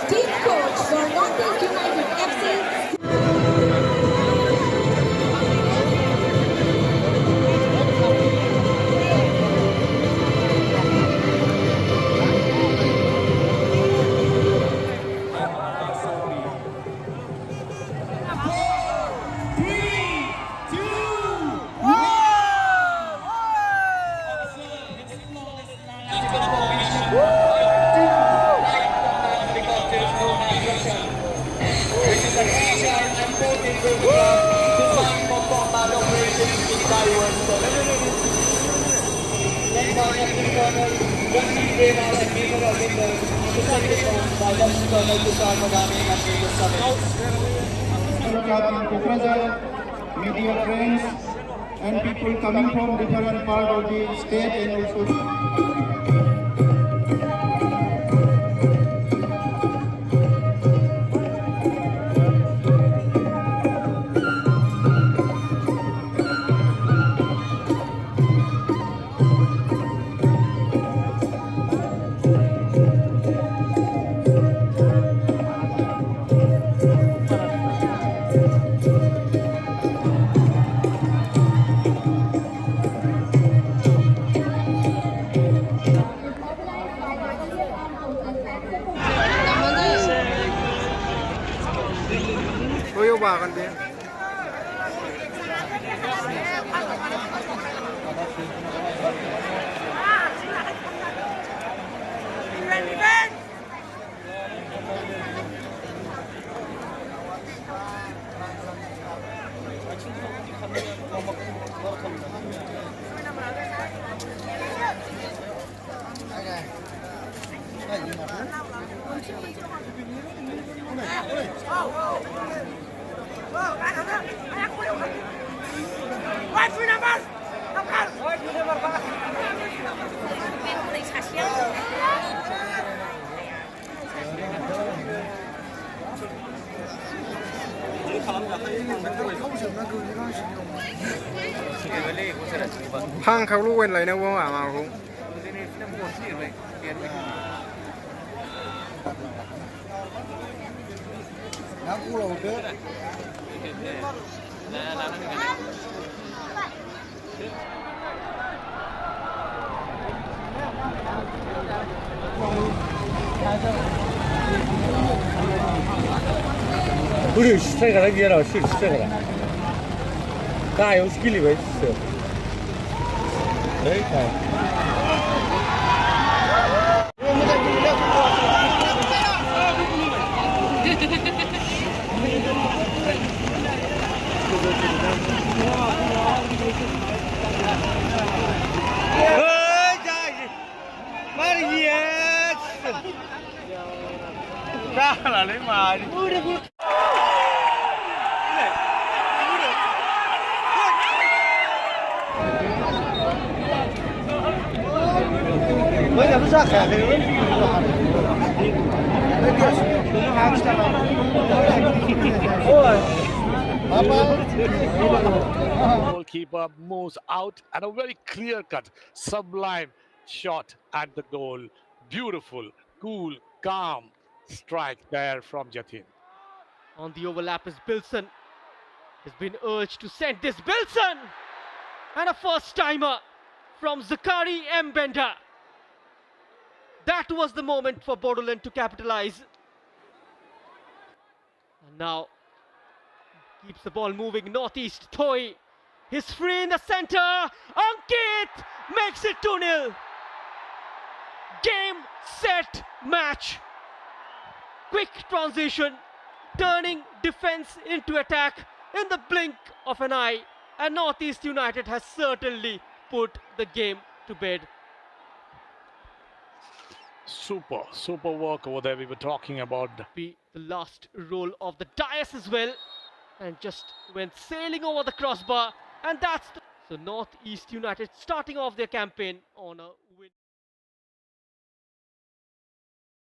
Team coach for NorthEast United FC. Media friends and people coming from different parts of the state and also bà con đi. Hang khâu lúc quên lấy nó vô mà không. Nó cũng lâu nữa. 우리 시차가 나기라 시차가 나 여기 길이 왜 있어? 네, ra là lấy mà đi. Mới làm ra khả thì nó ôi Goalkeeper moves out and a very clear-cut, sublime shot at the goal. Beautiful, cool, calm strike there from Jatin. On the overlap is Bilson. Has been urged to send this. Bilson! And a first timer from Zakari Mbenda. That was the moment for Bodoland to capitalize. And now keeps the ball moving. Northeast, Toy. He's free in the center. Ankit makes it 2-0. Game, set, match. Quick transition, turning defense into attack in the blink of an eye. And Northeast United has certainly put the game to bed. Super work over there. We were talking about Be the last roll of the dice as well, and just went sailing over the crossbar, and that's so Northeast United starting off their campaign on a